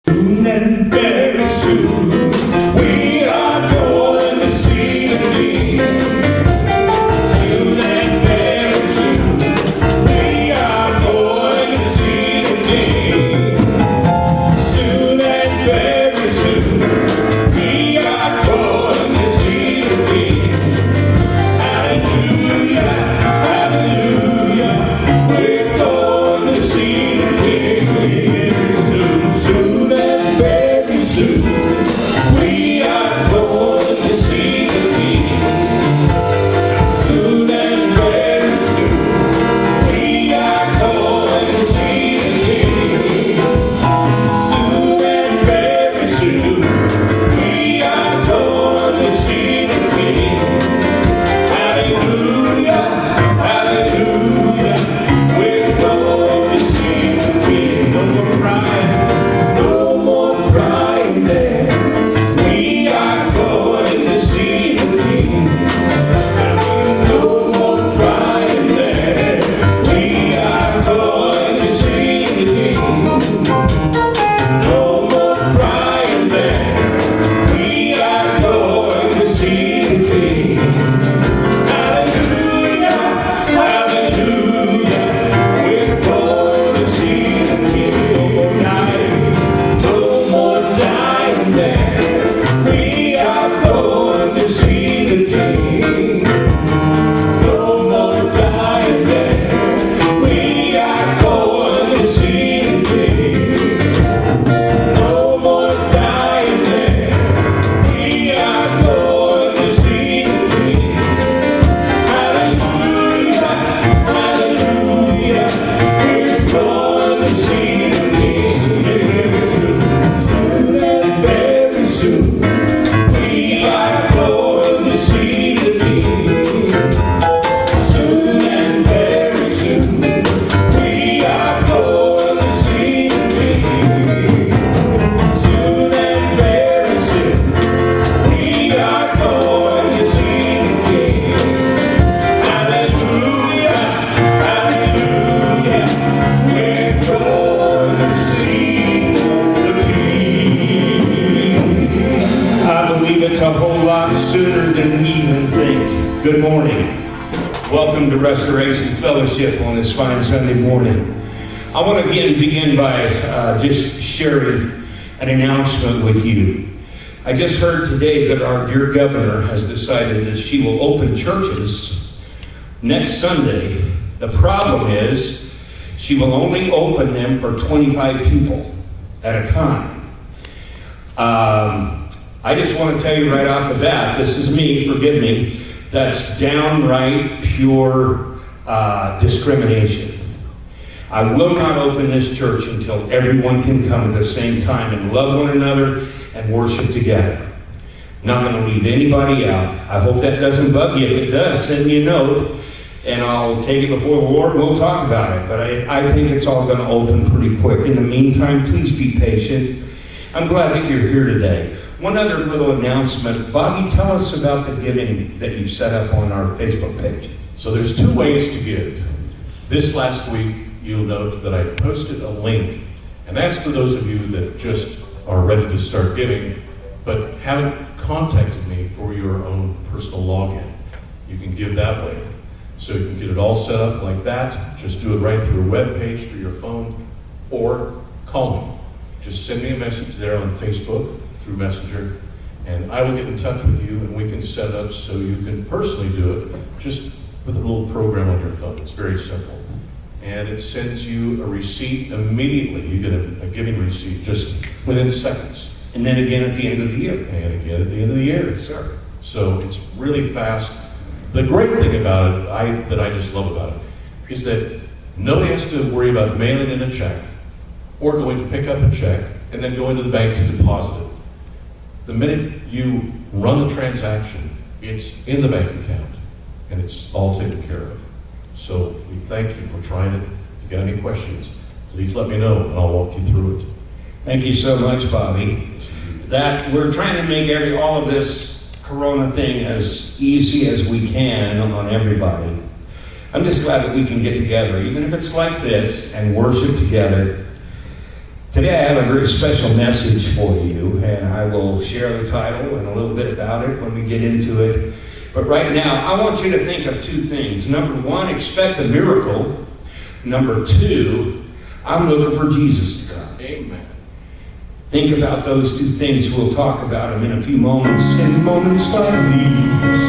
Soon and very soon, we are going to see the King. Soon and very soon, we are going to see the King. Soon and very soon, we are going to see the King. Hallelujah, hallelujah, we're going to see the King. Soon and very soon, we are going to see the King. Soon and very soon, we are going to see the King. Soon and very soon, we are going to see the King. Hallelujah, hallelujah, we're going to see the King. No more crying, no more crying there. We are going to see the King. No more crying there. We are going to see the King. No more crying there. We are going to see the King. Hallelujah, hallelujah, we're going to see the King. No more dying there. We are going to see the King. No more dying there. We are going to see the King. No more dying there. We are going to see the King. Hallelujah, hallelujah, we're going to see the King. Soon and very soon, we are going to see the King. Soon and very soon, we are going to see the King. Soon and very soon, we are going to see the King. Hallelujah, hallelujah, we're going to see the King. I believe it's a whole lot sooner than we even think. Good morning. Welcome to Restoration Fellowship on this fine Sunday morning. I want to begin by just sharing an announcement with you. I just heard today that our dear governor has decided that she will open churches next Sunday. The problem is she will only open them for 25 people at a time. I just want to tell you right off the bat, this is me, forgive me, that's downright pure discrimination. I will not open this church until everyone can come at the same time and love one another and worship together. Not going to leave anybody out. I hope that doesn't bug you. If it does, send me a note and I'll take it before the Lord and we'll talk about it. But I think it's all going to open pretty quick. In the meantime, please be patient. I'm glad that you're here today. One other little announcement. Bobby, tell us about the giving that you set up on our Facebook page. So there's two ways to give. This last week, you'll note that I posted a link, and that's for those of you that just are ready to start giving, but haven't contacted me for your own personal login. You can give that way. So you can get it all set up like that. Just do it right through a web page through your phone, or call me. Just send me a message there on Facebook through Messenger, and I will get in touch with you, and we can set it up so you can personally do it just with a little program on your phone. It's very simple. And it sends you a receipt immediately. You get a giving receipt just within seconds. And then again at the end of the year. And again at the end of the year. Yes, sir. So it's really fast. The great thing about it, that I just love about it, is that nobody has to worry about mailing in a check or going to pick up a check and then going to the bank to deposit it. The minute you run the transaction, it's in the bank account and it's all taken care of. So we thank you for trying it. If you got any questions, please let me know and I'll walk you through it. Thank you so much, Bobby. That we're trying to make all of this Corona thing as easy as we can on everybody. I'm just glad that we can get together, even if it's like this, and worship together. Today I have a very special message for you, and I will share the title and a little bit about it when we get into it. But right now, I want you to think of two things. Number one, expect a miracle. Number two, I'm looking for Jesus to come. Amen. Think about those two things. We'll talk about them in a few moments. In moments like these,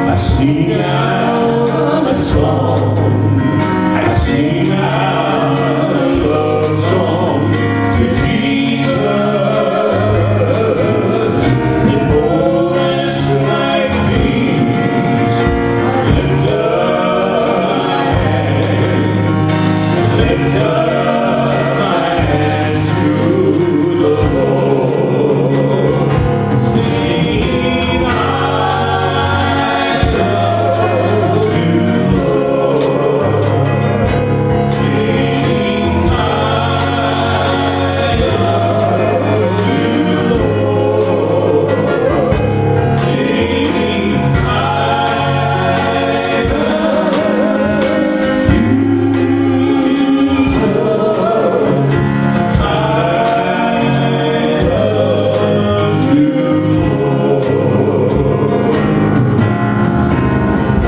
I sing out a song. I sing out a love song to Jesus. In moments like these, I lift up my hands. I lift up my hands to the Lord, singing, I love you, Lord. Singing, I love you, Lord. Singing, I love you, Lord.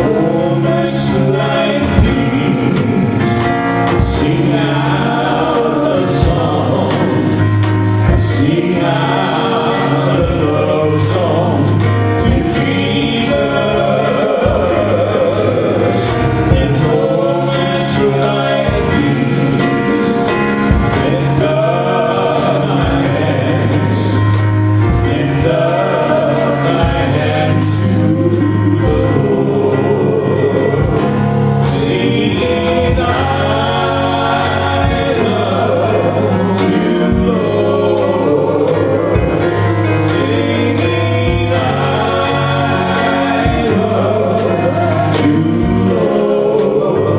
Moments like these, sing out a song. I sing out a love song to Jesus. In moments like these, lift up my hands, lift up my hands to the Lord, singing, I love you, Lord. Singing, I love you, Lord. Singing,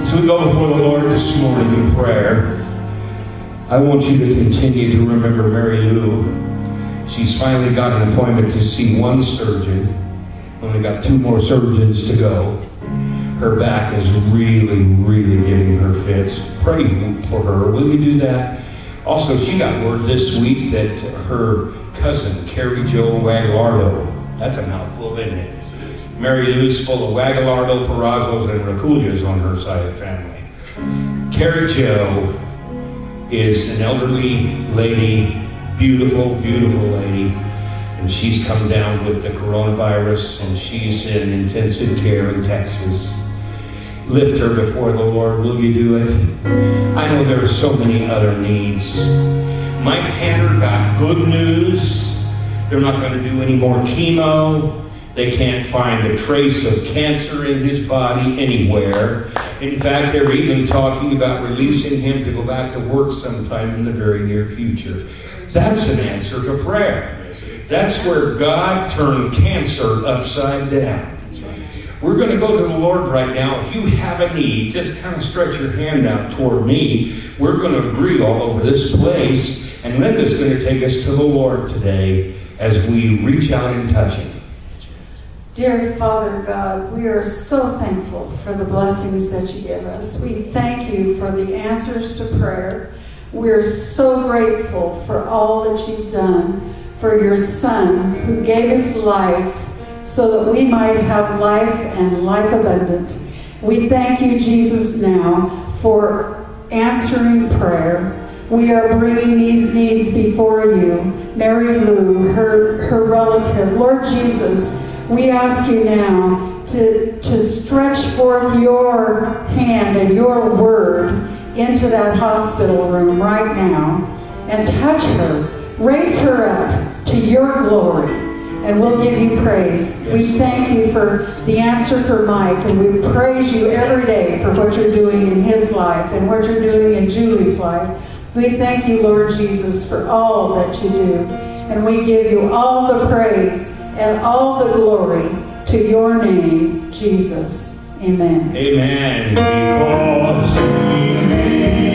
So we go before the Lord this morning in prayer. I want you to continue to remember Mary Lou. She's finally got an appointment to see one surgeon. Only got 2 more surgeons to go. Her back is really, really giving her fits. Pray for her. Will you do that? Also, she got word this week that her cousin, Carrie Jo Wagallardo, that's a mouthful, isn't it? Mary Lou's full of Wagallardo, Perazzos, and Raculias on her side of the family. Carrie Jo is an elderly lady, beautiful, beautiful lady, and she's come down with the coronavirus, and she's in intensive care in Texas. Lift her before the Lord. Will you do it? I know there are so many other needs. Mike Tanner got good news. They're not going to do any more chemo. They can't find a trace of cancer in his body anywhere. In fact, they're even talking about releasing him to go back to work sometime in the very near future. That's an answer to prayer. That's where God turned cancer upside down. We're going to go to the Lord right now. If you have a need, just kind of stretch your hand out toward me. We're going to agree all over this place. And Linda's going to take us to the Lord today as we reach out and touch Him. Dear Father God, we are so thankful for the blessings that you give us. We thank you for the answers to prayer. We're so grateful for all that you've done for your Son who gave his life so that we might have life and life abundant. We thank you, Jesus, now for answering prayer. we are bringing these needs before you. Mary Lou, her relative. Lord Jesus, we ask you now to stretch forth your hand and your word into that hospital room right now and touch her. Raise her up to your glory, and we'll give you praise. Yes. We thank you for the answer for Mike, and we praise you every day for what you're doing in his life and what you're doing in Julie's life. We thank you, Lord Jesus, for all that you do. And we give you all the praise and all the glory to your name, Jesus. Amen. Amen. Because he lives,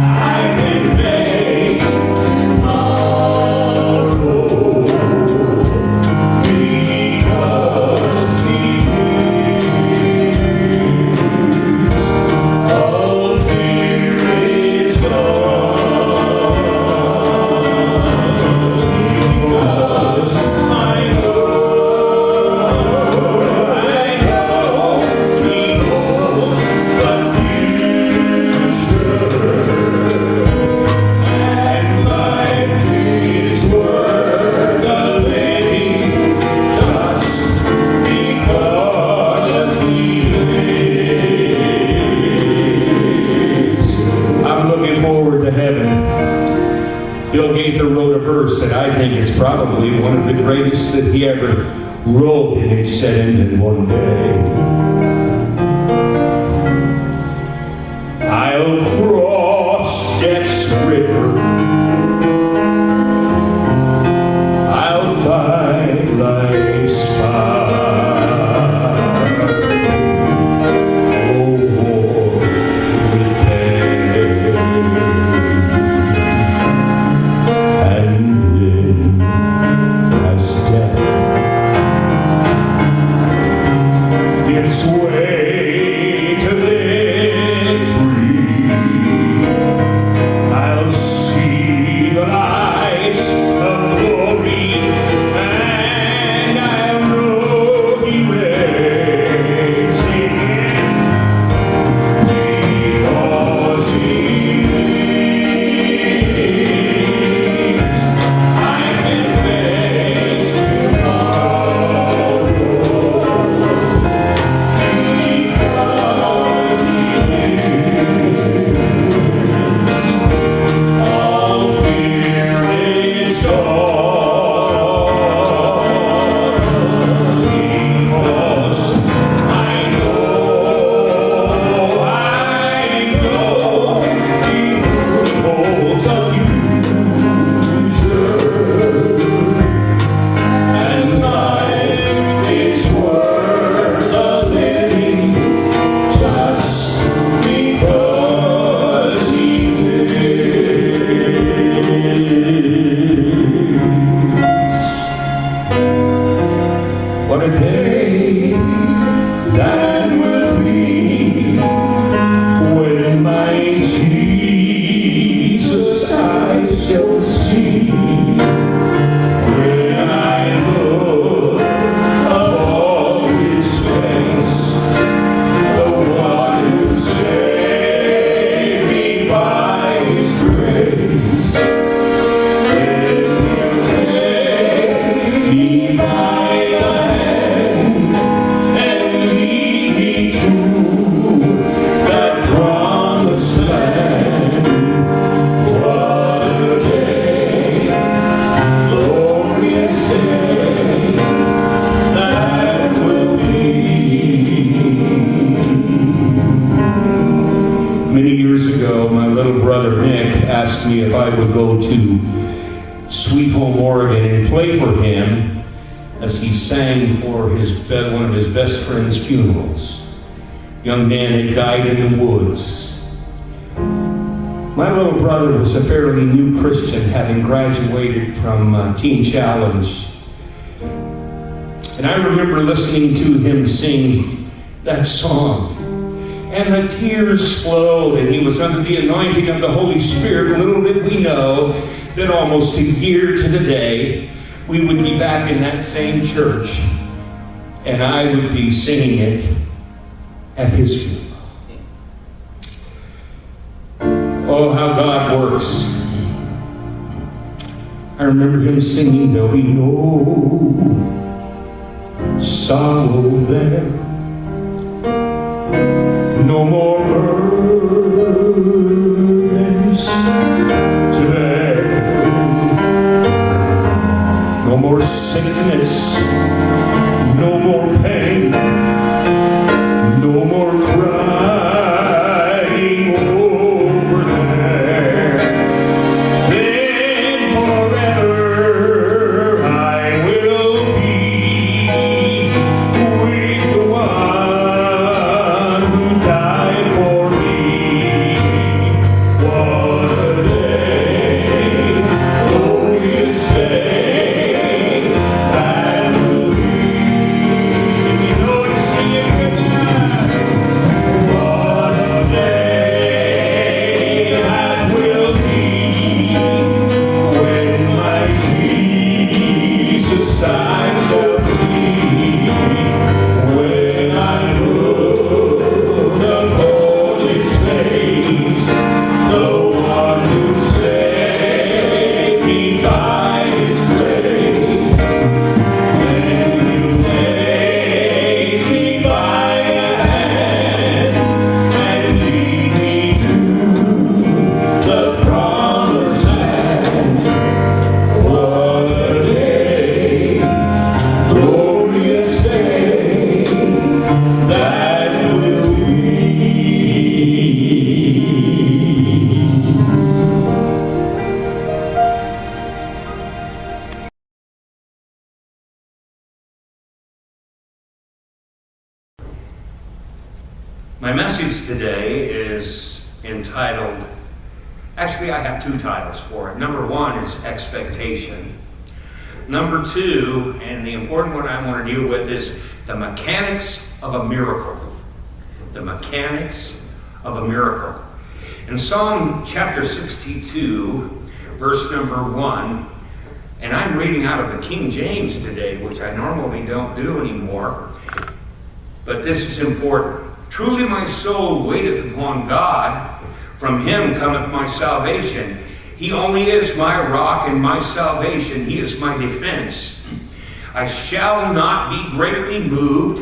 I can face tomorrow. Because he lives, all fear is gone. Because I know he holds the future, and life is worth the living just because he lives. I'm looking forward to heaven. Bill Gaither wrote a verse that I think is probably one of the greatest that he ever wrote, and it said, "And then one day I'll cross Death's river, I'll find life's fire, oh, war with pain, and then as death gives way to victory, I'll see the lights of glory, and I'll know he reigns again. Because he lives, I can face tomorrow. Because he lives, all fear is gone. Because I know he holds a future, and life is worth the living just because he lives. What a day that will be when my Jesus I shall see. When I look upon his face, the one who saved me by his grace, then he'll take me by the hand and lead me to that promised land. What a day, glorious day, that will be. Many years ago, my little brother Nick asked me if I would go to Sweet Home, Oregon, and play for him as he sang for one of his best friend's funerals. Young man had died in the woods. My little brother was a fairly new Christian, having graduated from Teen Challenge. And I remember listening to him sing that song. And the tears flowed, and he was under the anointing of the Holy Spirit. Little did we know that almost a year to the day, we would be back in that same church, and I would be singing it at his funeral. Oh, how God works. I remember him singing, there'll be no sorrow there, no more burdens to bear, no more sickness, no more pain, no more crying over there. Then forever I will be with the one who died for me. What a day, glorious day that will be. Lord, sing it with us. What a day that will be when my Jesus I shall see. When I look upon his face, the one who saved me by his grace, then he'll take me by the hand and lead me to the promised land. What a day, glorious day that will be. My message today is entitled, actually I have two titles for it. Number one is expectation. Number two, and the important one I want to deal with, is the mechanics of a miracle. The mechanics of a miracle. In Psalm chapter 62, verse number 1, and I'm reading out of the King James today, which I normally don't do anymore, but this is important. Truly my soul waiteth upon God, from him cometh my salvation. He only is my rock and my salvation. He is my defense. I shall not be greatly moved.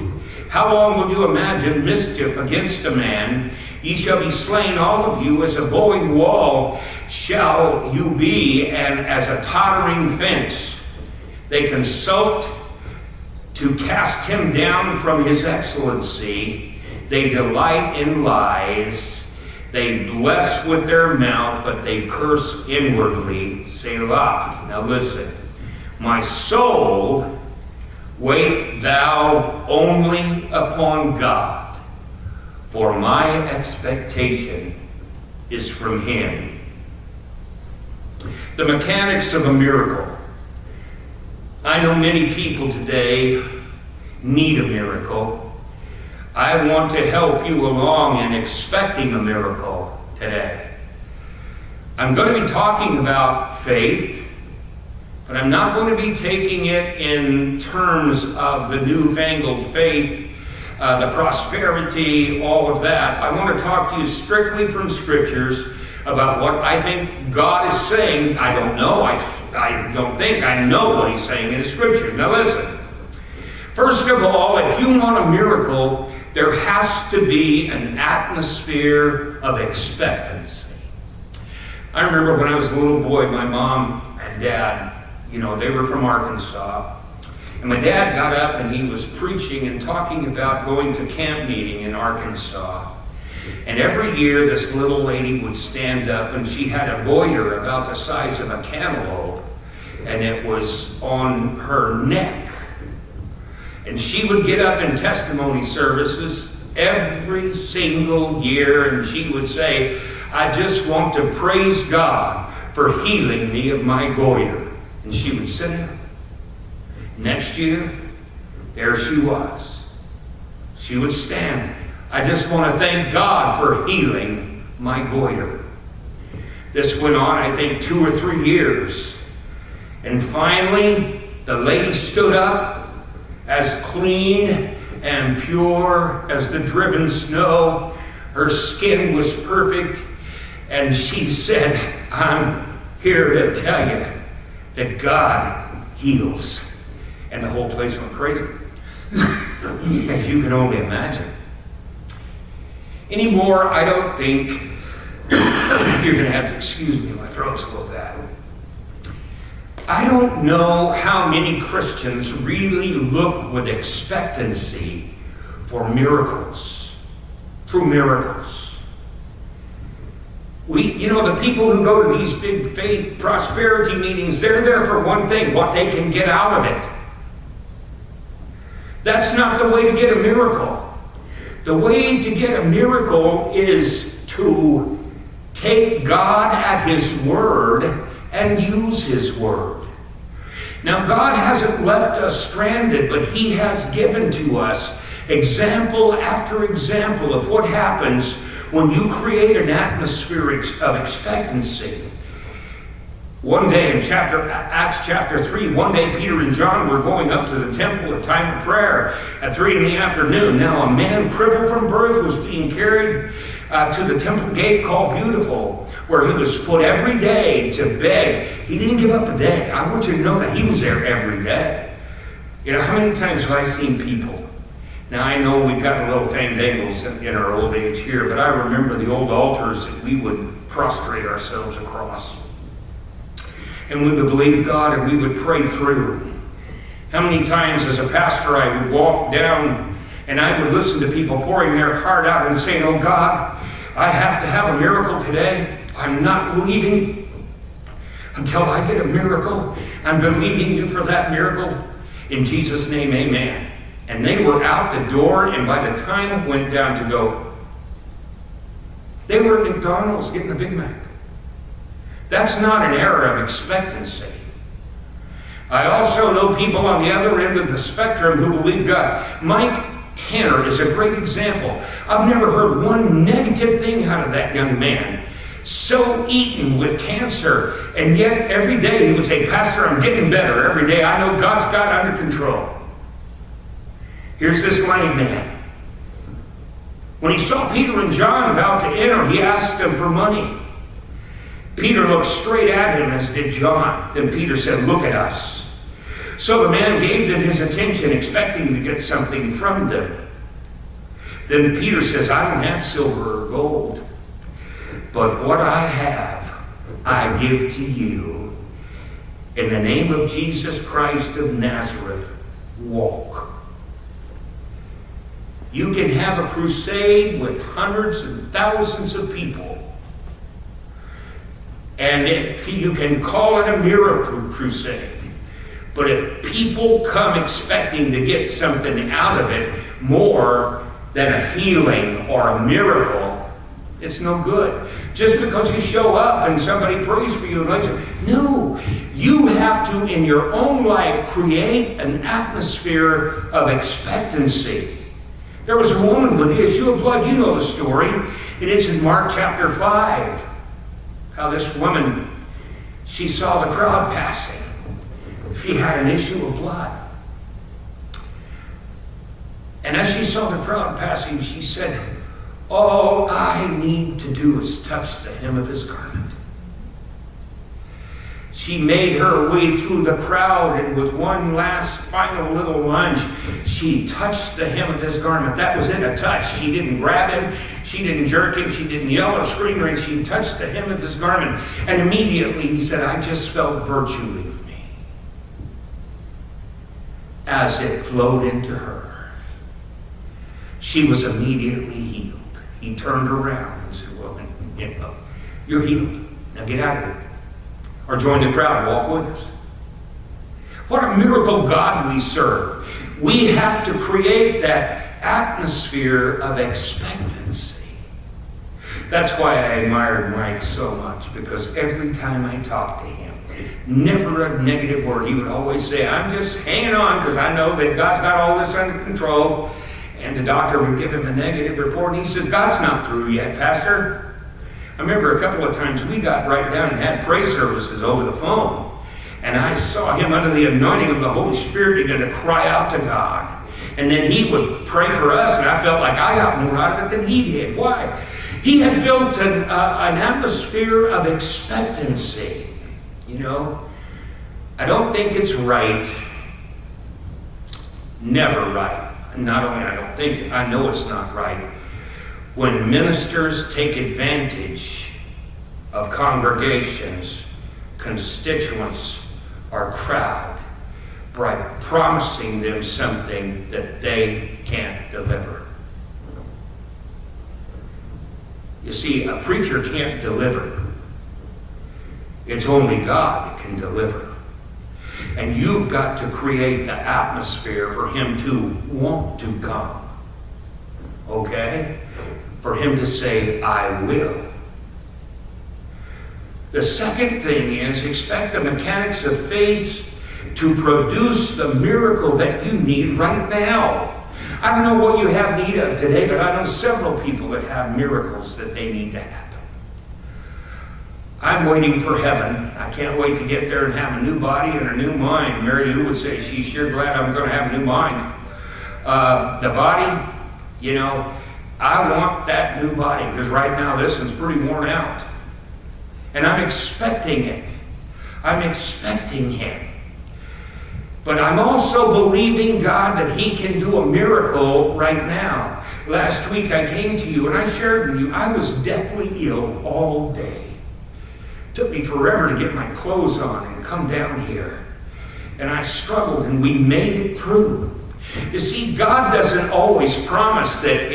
How long will you imagine mischief against a man? Ye shall be slain, all of you, as a bowing wall shall you be, and as a tottering fence. They consult to cast him down from his excellency. They delight in lies. They bless with their mouth, but they curse inwardly. Selah. Now listen. My soul, wait thou only upon God, for my expectation is from him. The mechanics of a miracle. I know many people today need a miracle. I want to help you along in expecting a miracle today. I'm going to be talking about faith, but I'm not going to be taking it in terms of the newfangled faith, the prosperity, all of that. I want to talk to you strictly from scriptures about what I think God is saying. I don't know. I don't think I know what he's saying in the scriptures. Now listen. First of all, if you want a miracle, there has to be an atmosphere of expectancy. I remember when I was a little boy, my mom and dad, they were from Arkansas. And my dad got up and he was preaching and talking about going to camp meeting in Arkansas. And every year this little lady would stand up and she had a goiter about the size of a cantaloupe. And it was on her neck. And she would get up in testimony services every single year and she would say, I just want to praise God for healing me of my goiter. And she would sit down. Next year, there she was. She would stand. I just want to thank God for healing my goiter. This went on, I think, 2 or 3 years. And finally, the lady stood up, as clean and pure as the driven snow. Her skin was perfect. And she said, I'm here to tell you that God heals. And the whole place went crazy. As you can only imagine. Anymore, I don't think, you're going to have to excuse me, my throat's a little bad. I don't know how many Christians really look with expectancy for miracles, true miracles. The people who go to these big faith prosperity meetings, they're there for one thing, what they can get out of it. That's not the way to get a miracle. The way to get a miracle is to take God at His word and use His word. Now, God hasn't left us stranded, but He has given to us example after example of what happens when you create an atmosphere of expectancy. One day in Acts chapter 3, one day Peter and John were going up to the temple at time of prayer at 3 in the afternoon. Now a man crippled from birth was being carried to the temple gate called Beautiful, where he was put every day to beg. He didn't give up a day. I want you to know that he was there every day. How many times have I seen people? Now I know we've got a little fandangles in our old age here, but I remember the old altars that we would prostrate ourselves across. And we would believe God and we would pray through. How many times as a pastor I would walk down and I would listen to people pouring their heart out and saying, oh God, I have to have a miracle today. I'm not leaving until I get a miracle. I'm believing you for that miracle. In Jesus' name, amen. And they were out the door, and by the time it went down to go, they were at McDonald's getting a Big Mac. That's not an era of expectancy. I also know people on the other end of the spectrum who believe God. Mike Tanner is a great example. I've never heard one negative thing out of that young man. So eaten with cancer, and yet every day he would say, Pastor, I'm getting better every day. I know God's got it under control. Here's this lame man. When he saw Peter and John about to enter, he asked them for money. Peter looked straight at him, as did John. Then Peter said, look at us. So the man gave them his attention, expecting to get something from them. Then Peter says, I don't have silver or gold, but what I have, I give to you. In the name of Jesus Christ of Nazareth, walk. You can have a crusade with hundreds and thousands of people. And you can call it a miracle crusade. But if people come expecting to get something out of it more than a healing or a miracle, it's no good. Just because you show up and somebody prays for you, no. You have to, in your own life, create an atmosphere of expectancy. There was a woman with the issue of blood. You know the story. It is in Mark chapter 5. How this woman, she saw the crowd passing. She had an issue of blood. And as she saw the crowd passing, she said, all I need to do is touch the hem of his garment. She made her way through the crowd, and with one last final little lunge, she touched the hem of his garment. That was it, a touch. She didn't grab him. She didn't jerk him. She didn't yell or scream or anything. She touched the hem of his garment. And immediately he said, I just felt virtue leave me. As it flowed into her. She was immediately healed. He turned around and said, well, you're healed. Now get out of here. Or join the crowd and walk with us. What a miracle God we serve. We have to create that atmosphere of expectancy. That's why I admired Mike so much, because every time I talked to him, never a negative word. He would always say, I'm just hanging on because I know that God's got all this under control. And the doctor would give him a negative report, and he says, God's not through yet, Pastor. I remember a couple of times we got right down and had praise services over the phone. And I saw him under the anointing of the Holy Spirit begin to cry out to God. And then he would pray for us, and I felt like I got more out of it than he did. Why? He had built an atmosphere of expectancy. You know, I don't think it's right, never right. Not only I don't think it, I know it's not right, when ministers take advantage of congregations, constituents, or crowd by promising them something that they can't deliver. You see, a preacher can't deliver. It's only God that can deliver. And you've got to create the atmosphere for him to want to come. Okay? For him to say, I will. The second thing is, expect the mechanics of faith to produce the miracle that you need right now. I don't know what you have need of today, but I know several people that have miracles that they need to happen. I'm waiting for heaven. I can't wait to get there and have a new body and a new mind. Mary Lou would say she's sure glad I'm going to have a new mind. The body, you know, I want that new body because right now this one's pretty worn out. And I'm expecting it. I'm expecting him. But I'm also believing God that he can do a miracle right now. Last week I came to you and I shared with you, I was deathly ill all day. It took me forever to get my clothes on and come down here. And I struggled and we made it through. You see, God doesn't always promise that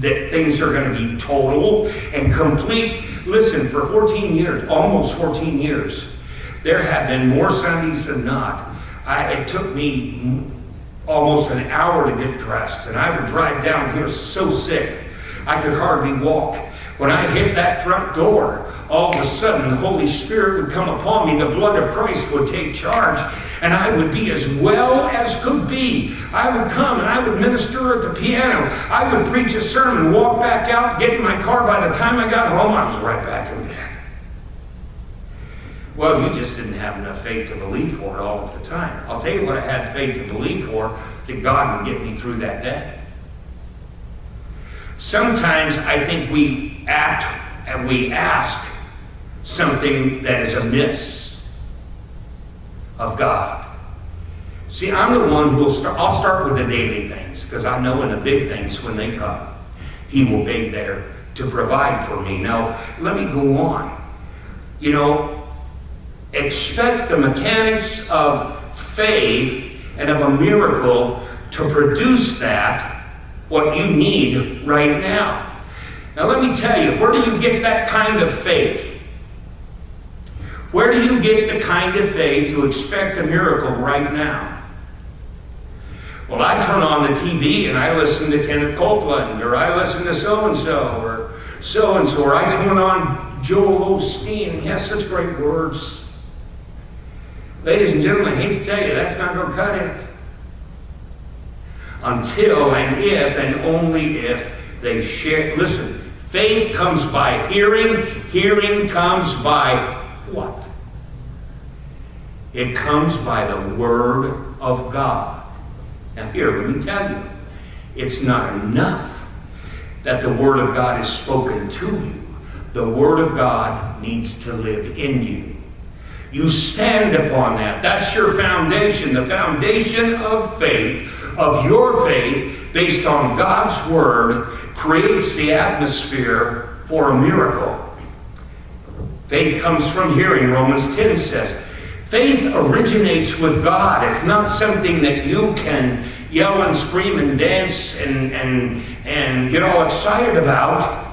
things are going to be total and complete. Listen, for 14 years, almost 14 years, there have been more Sundays than not. It took me almost an hour to get dressed, and I would drive down here so sick I could hardly walk. When I hit that front door, all of a sudden the Holy Spirit would come upon me, the blood of Christ would take charge, and I would be as well as could be. I would come and I would minister at the piano. I would preach a sermon, walk back out, get in my car. By the time I got home, I was right back in bed. Well, you just didn't have enough faith to believe for it all of the time. I'll tell you what I had faith to believe for, that God would get me through that day. Sometimes I think we act and we ask something that is amiss of God. See, I'm the one who I'll start with the daily things, because I know in the big things when they come, he will be there to provide for me. Now, let me go on. You know, expect the mechanics of faith and of a miracle to produce that, what you need right now. Now let me tell you, where do you get that kind of faith? Where do you get the kind of faith to expect a miracle right now? Well, I turn on the TV and I listen to Kenneth Copeland, or I listen to so-and-so, or I turn on Joel Osteen. He has such great words. Ladies and gentlemen, I hate to tell you, that's not going to cut it. Until and if and only if they share. Listen, faith comes by hearing. Hearing comes by what? It comes by the Word of God. Now here, let me tell you, it's not enough that the Word of God is spoken to you. The Word of God needs to live in you. You stand upon that. That's your foundation. The foundation of faith, of your faith, based on God's Word, creates the atmosphere for a miracle. Faith comes from hearing, Romans 10 says. Faith originates with God. It's not something that you can yell and scream and dance and get all excited about.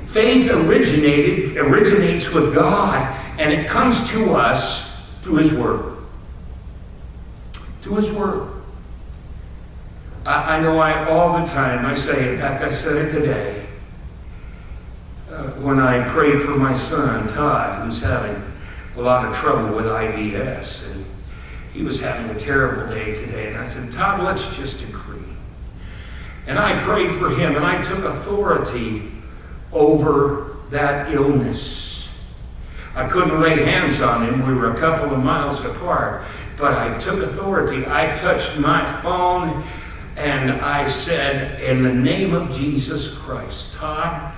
Faith originates with God. And it comes to us through His Word. Through His Word. I know all the time I say, in fact I said it today, when I prayed for my son, Todd, who's having a lot of trouble with IBS. And he was having a terrible day today. And I said, Todd, let's just agree. And I prayed for him, and I took authority over that illness. I couldn't lay hands on him. We were a couple of miles apart. But I took authority. I touched my phone and I said, in the name of Jesus Christ, Todd,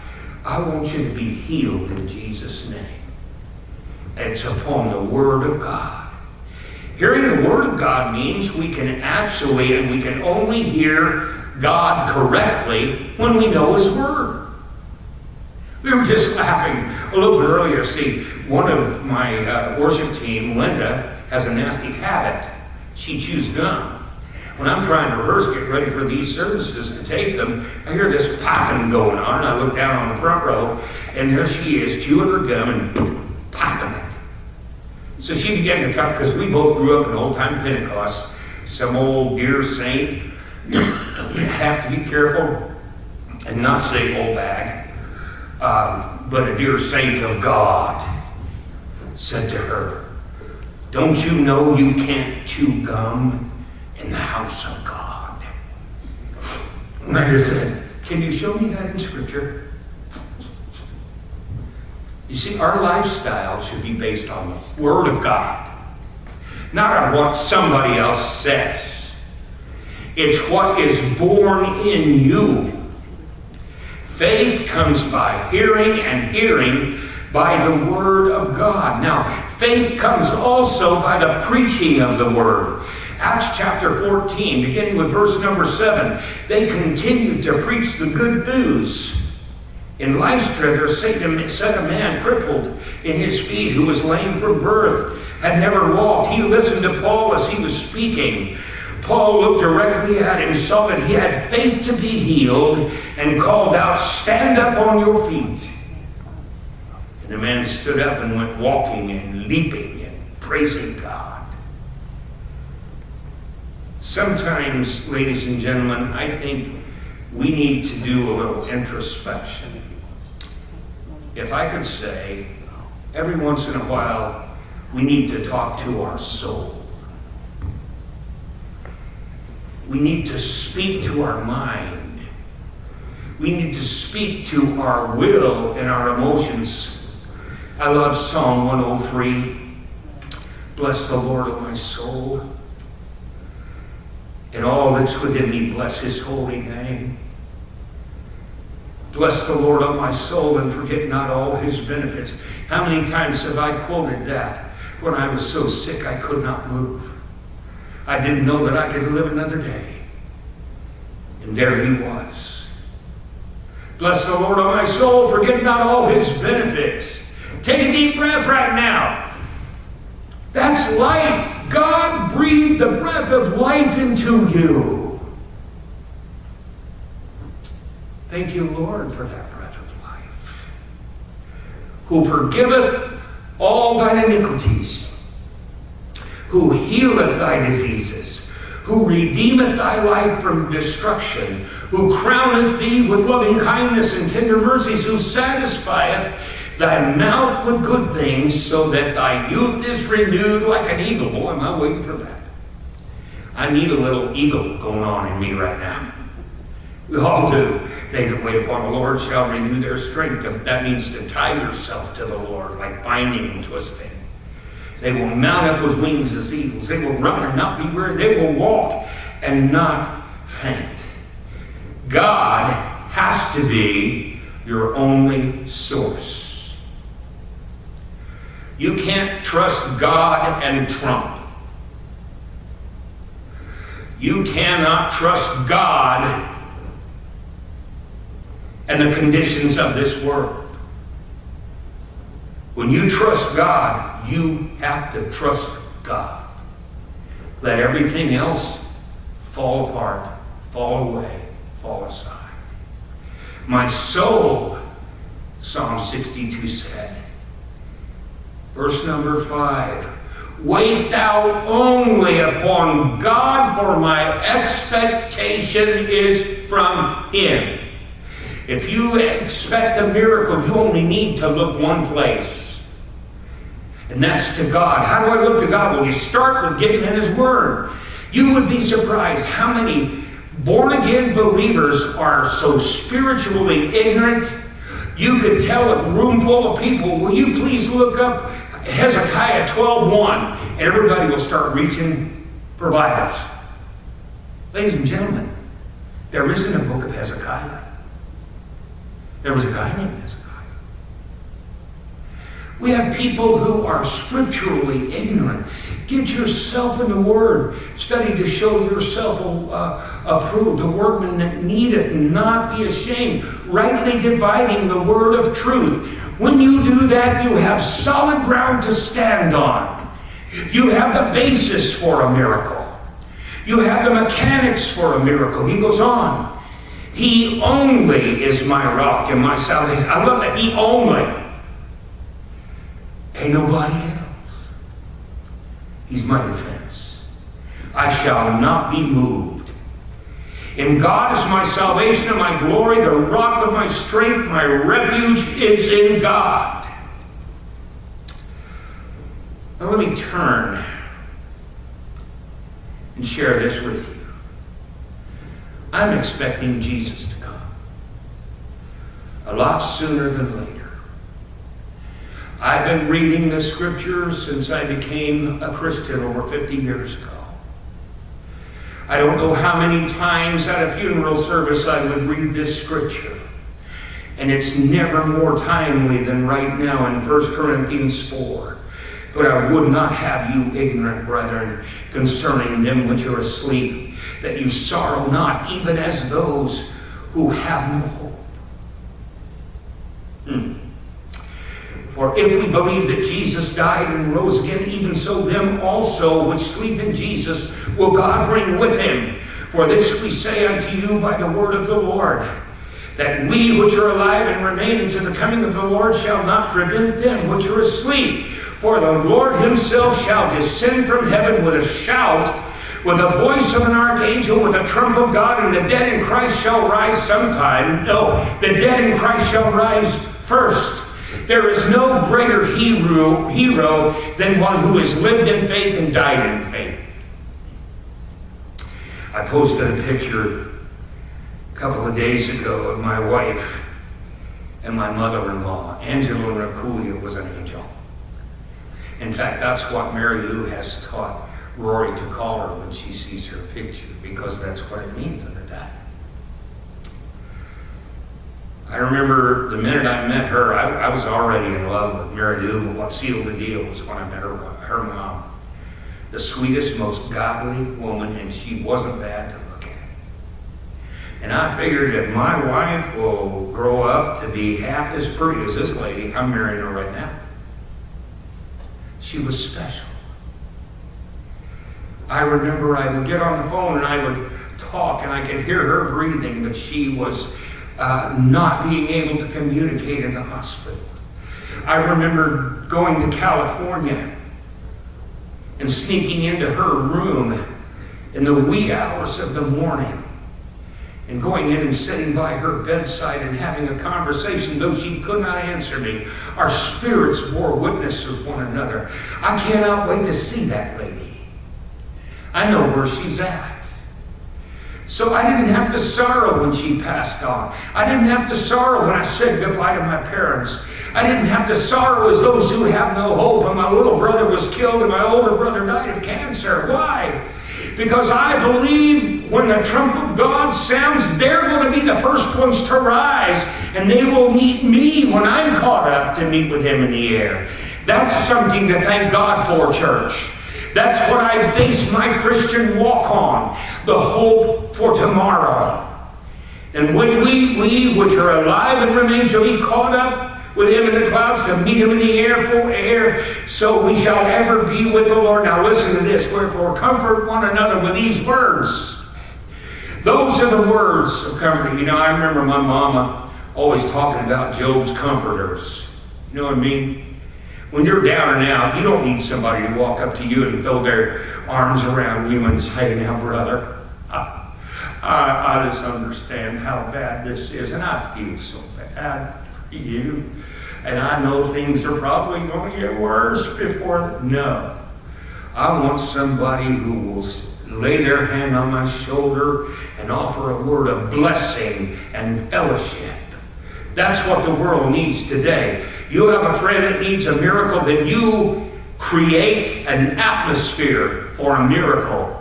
I want you to be healed in Jesus' name. It's upon the Word of God. Hearing the Word of God means we can actually, and we can only hear God correctly when we know His Word. We were just laughing a little bit earlier. See, one of my worship team, Linda, has a nasty habit. She chews gum. When I'm trying to rehearse, get ready for these services to tape them, I hear this popping going on. I look down on the front row, and there she is, chewing her gum and popping it. So she began to talk, because we both grew up in old-time Pentecost. Some old dear saint. You have to be careful and not say old bag, but a dear saint of God said to her, don't you know you can't chew gum in the house of God? And I just said, can you show me that in Scripture? You see, our lifestyle should be based on the Word of God, not on what somebody else says. It's what is born in you. Faith comes by hearing, and hearing by the Word of God. Now, faith comes also by the preaching of the Word. Acts chapter 14, beginning with verse number 7, they continued to preach the good news. In Lystra, there sat a man crippled in his feet who was lame from birth, had never walked. He listened to Paul as he was speaking. Paul looked directly at him, saw that he had faith to be healed, and called out, stand up on your feet. And the man stood up and went walking and leaping and praising God. Sometimes, ladies and gentlemen, I think we need to do a little introspection. If I could say, every once in a while, we need to talk to our soul. We need to speak to our mind. We need to speak to our will and our emotions. I love Psalm 103. Bless the Lord, O my soul. And all that's within me, bless His holy name. Bless the Lord, O my soul, and forget not all His benefits. How many times have I quoted that when I was so sick I could not move? I didn't know that I could live another day. And there He was. Bless the Lord, O my soul, forget not all His benefits. Take a deep breath right now. That's life. God breathed the breath of life into you. Thank you, Lord, for that breath of life. Who forgiveth all thine iniquities, who healeth thy diseases, who redeemeth thy life from destruction, who crowneth thee with loving kindness and tender mercies, who satisfieth thy mouth with good things, so that thy youth is renewed like an eagle. Boy, am I waiting for that. I need a little eagle going on in me right now. We all do. They that wait upon the Lord shall renew their strength. That means to tie yourself to the Lord, like binding and twisting. They will mount up with wings as eagles. They will run and not be weary. They will walk and not faint. God has to be your only source. You can't trust God and Trump. You cannot trust God and the conditions of this world. When you trust God, you have to trust God. Let everything else fall apart, fall away, fall aside. My soul, Psalm 62 said, verse number 5, wait thou only upon God, for my expectation is from Him. If you expect a miracle, you only need to look one place. And that's to God. How do I look to God? Well, you start with getting in His Word. You would be surprised how many born-again believers are so spiritually ignorant. You could tell a room full of people, will you please look up Hezekiah 12:1, and everybody will start reaching for Bibles. Ladies and gentlemen, there isn't a book of Hezekiah. There was a guy named Hezekiah. We have people who are scripturally ignorant. Get yourself in the Word. Study to show yourself approved, a workman that needeth not be ashamed, rightly dividing the word of truth. When you do that, you have solid ground to stand on. You have the basis for a miracle. You have the mechanics for a miracle. He goes on. He only is my rock and my salvation. I love that. He only. Ain't nobody else. He's my defense. I shall not be moved. In God is my salvation and my glory, the rock of my strength, my refuge is in God. Now let me turn and share this with you. I'm expecting Jesus to come a lot sooner than later. I've been reading the scriptures since I became a Christian over 50 years ago. I don't know how many times at a funeral service I would read this scripture. And it's never more timely than right now in 1 Corinthians 4. But I would not have you ignorant, brethren, concerning them which are asleep, that you sorrow not, even as those who have no hope. For if we believe that Jesus died and rose again, even so them also which sleep in Jesus will God bring with him. For this we say unto you by the word of the Lord, that we which are alive and remain unto the coming of the Lord shall not prevent them which are asleep. For the Lord himself shall descend from heaven with a shout, with the voice of an archangel, with the trump of God, and the dead in Christ shall rise sometime. No, the dead in Christ shall rise first. There is no greater hero than one who has lived in faith and died in faith. I posted a picture a couple of days ago of my wife and my mother-in-law. Angela Rakulia was an angel. In fact, that's what Mary Lou has taught Rory to call her when she sees her picture, because that's what it means at the time. I remember the minute I met her, I was already in love with Mary Lou, but what sealed the deal was when I met her mom. The sweetest, most godly woman, and she wasn't bad to look at. And I figured if my wife will grow up to be half as pretty as this lady, I'm marrying her right now. She was special. I remember I would get on the phone and I would talk and I could hear her breathing, but she was not being able to communicate in the hospital. I remember going to California and sneaking into her room in the wee hours of the morning and going in and sitting by her bedside and having a conversation, though she could not answer me. Our spirits bore witness of one another. I cannot wait to see that lady. I know where she's at. So I didn't have to sorrow when she passed on. I didn't have to sorrow when I said goodbye to my parents. I didn't have to sorrow as those who have no hope. And my little brother was killed and my older brother died of cancer. Why? Because I believe when the trump of God sounds, they're going to be the first ones to rise. And they will meet me when I'm caught up to meet with him in the air. That's something to thank God for, church. That's what I base my Christian walk on. The hope for tomorrow. And when we which are alive and remain shall be caught up with him in the clouds to meet him in the air, so we shall ever be with the Lord. Now listen to this. Wherefore comfort one another with these words. Those are the words of comfort. You know, I remember my mama always talking about Job's comforters. You know what I mean? When you're down and out, you don't need somebody to walk up to you and throw their arms around you and say, "Now, brother, I just understand how bad this is, and I feel so bad for you. And I know things are probably going to get worse before." No. I want somebody who will lay their hand on my shoulder and offer a word of blessing and fellowship. That's what the world needs today. You have a friend that needs a miracle, then you create an atmosphere for a miracle.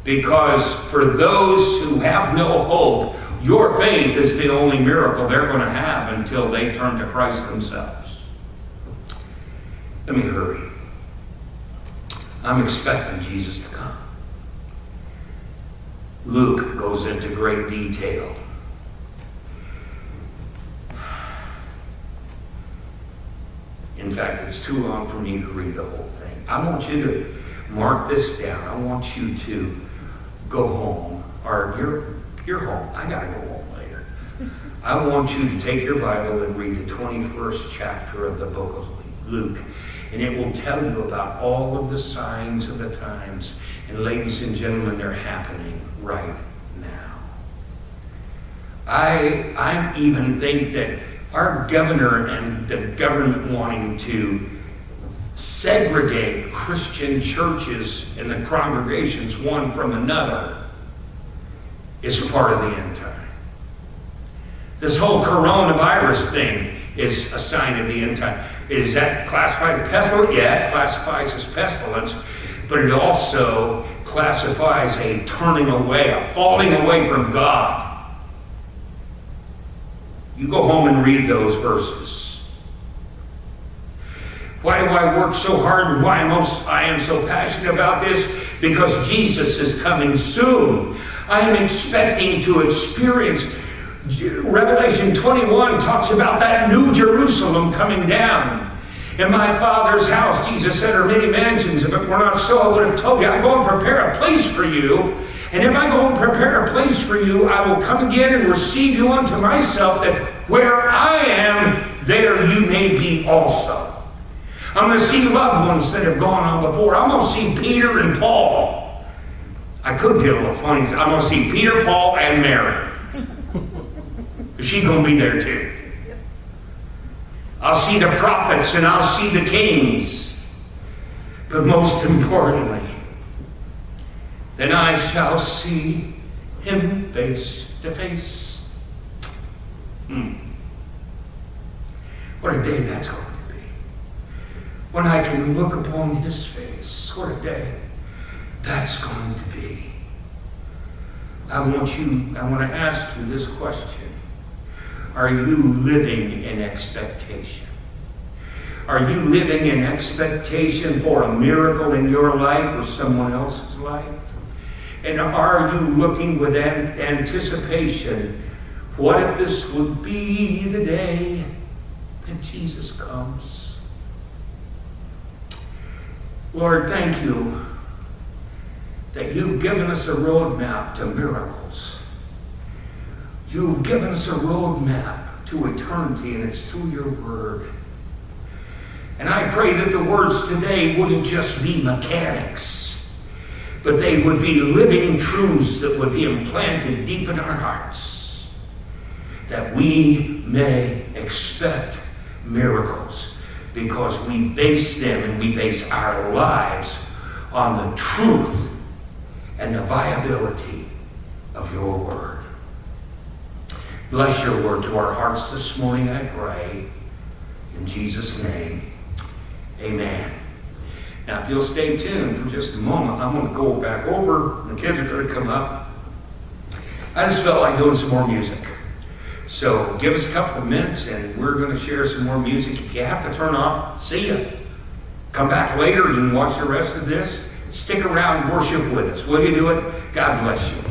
Because for those who have no hope, Your faith is the only miracle they're going to have until they turn to Christ themselves. Let me hurry. I'm expecting Jesus to come. Luke goes into great detail. In fact, it's too long for me to read the whole thing. I want you to mark this down. I want you to go home, or you're home. I got to go home later. I want you to take your Bible and read the 21st chapter of the book of Luke. And it will tell you about all of the signs of the times. And ladies and gentlemen, they're happening right now. I even think that our governor and the government wanting to segregate Christian churches and the congregations one from another is part of the end time. This whole coronavirus thing is a sign of the end time. Is that classified as pestilence? Yeah, it classifies as pestilence, but it also classifies a turning away, a falling away from God. You go home and read those verses. Why do I work so hard and why I am so passionate about this? Because Jesus is coming soon. I am expecting to experience. Revelation 21 talks about that new Jerusalem coming down. In my Father's house, Jesus said, are many mansions. If it were not so, I would have told you. I go and prepare a place for you. And if I go and prepare a place for you, I will come again and receive you unto myself, that where I am, there you may be also. I'm going to see loved ones that have gone on before. I'm going to see Peter and Paul. I could get a little funny. I'm going to see Peter, Paul, and Mary. She's going to be there too. I'll see the prophets and I'll see the kings. But most importantly, then I shall see him face to face. What a day that's going to be. When I can look upon his face, what a day that's going to be. I want to ask you this question. Are you living in expectation? Are you living in expectation for a miracle in your life or someone else's life? And are you looking with anticipation, what if this would be the day that Jesus comes? Lord, thank you that you've given us a roadmap to miracles. You've given us a roadmap to eternity, and it's through your word. And I pray that the words today wouldn't just be mechanics, but they would be living truths that would be implanted deep in our hearts, that we may expect miracles, because we base them and we base our lives on the truth and the viability of your word. Bless your word to our hearts this morning, I pray. In Jesus' name, amen. Now, if you'll stay tuned for just a moment, I'm going to go back over. The kids are going to come up. I just felt like doing some more music. So give us a couple of minutes, and we're going to share some more music. If you have to turn off, see ya. Come back later. You can watch the rest of this. Stick around and worship with us. Will you do it? God bless you.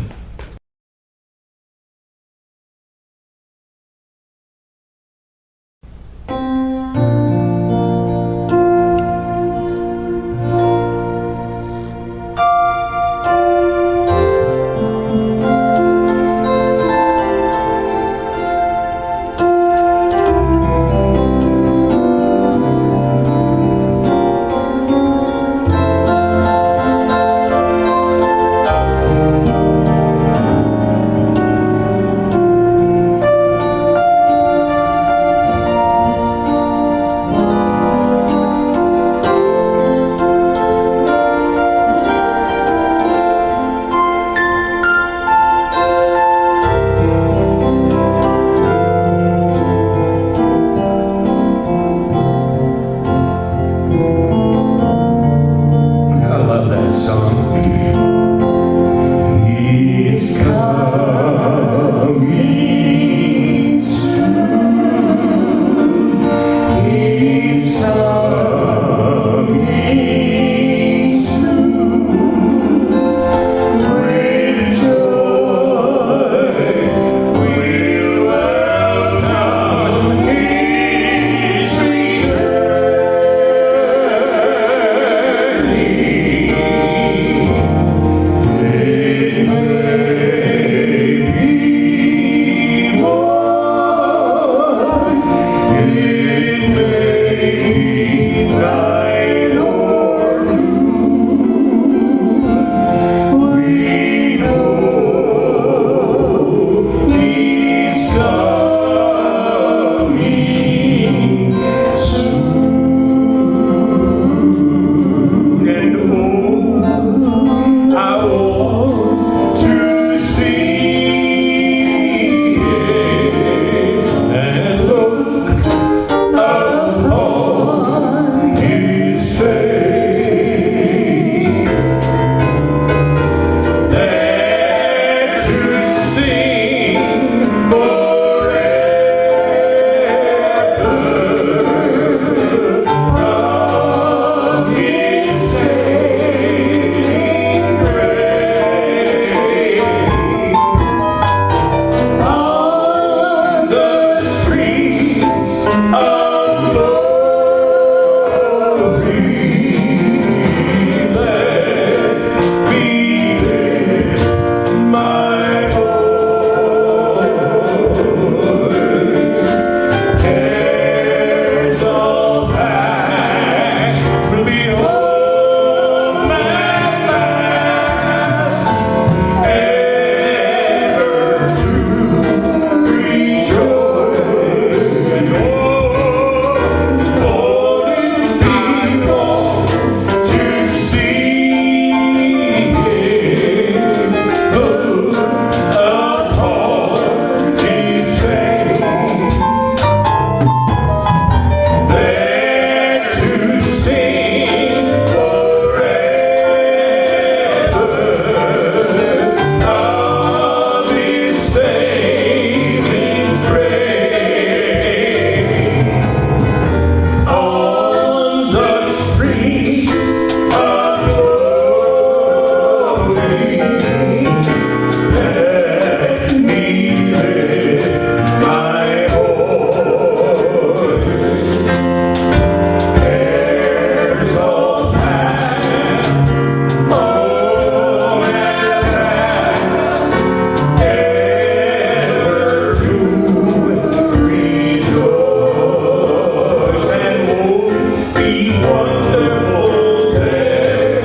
wonderful day.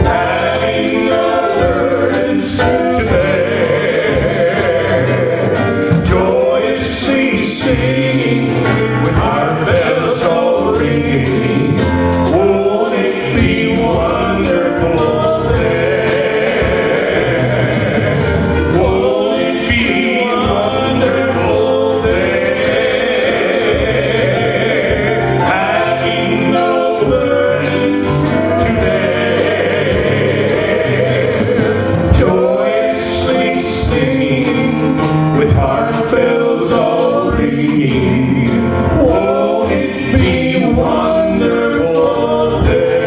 Having no burdens to bear. Joyously singing with our bells all ringing. Won't it be wonderful there? Won't it be wonderful there? Having no burdens to bear. Joyously singing with heart bells all ringing. Won't it be wonderful there?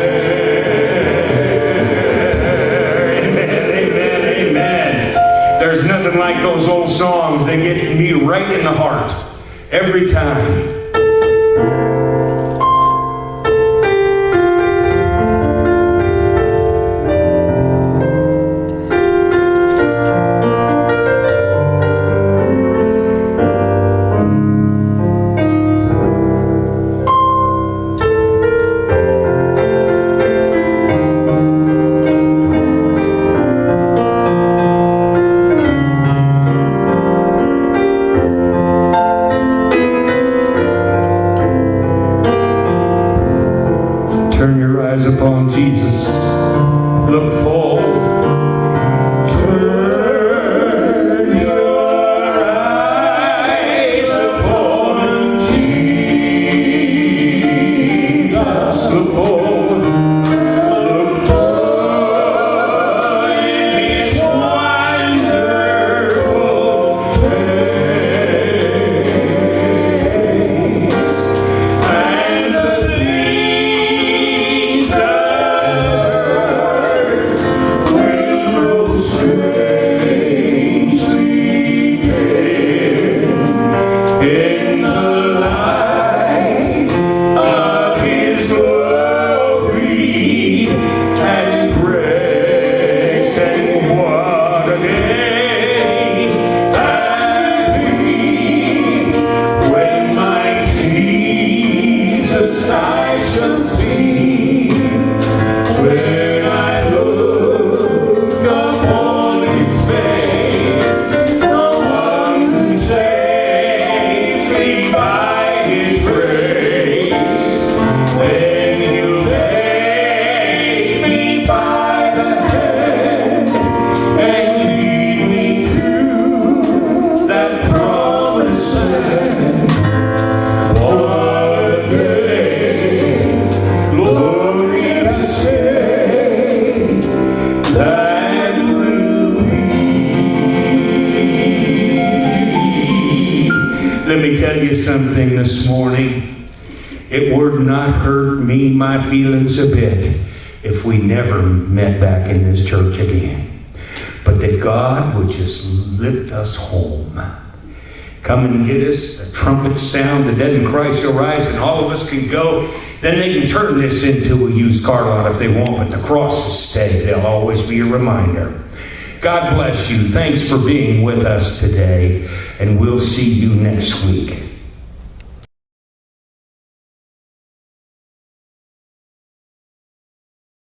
Amen, amen, amen. There's nothing like those old songs. They get me right in the heart every time. Turn your eyes upon Jesus. Look full. Turn your eyes upon Jesus. Look forward. Look forward in His wonderful face. And the things of earth will grow strangely pale in the light of His glory and grace. And what a day that be when my Jesus I shall see. When I look upon His face, the one who saved me by His grace, then He'll take me by the hand and lead me to that promised land. What a day, glorious day, that will be. Let me tell you something this morning. It would not hurt me, my feelings a bit, if we never met back in this church again. But that God would just lift us home. Come and get us. The trumpets sound, the dead in Christ shall rise, and all of us can go. Then they can turn this into a used car lot if they want, but the crosses stay. They'll always be a reminder. God bless you. Thanks for being with us today, and we'll see you next week.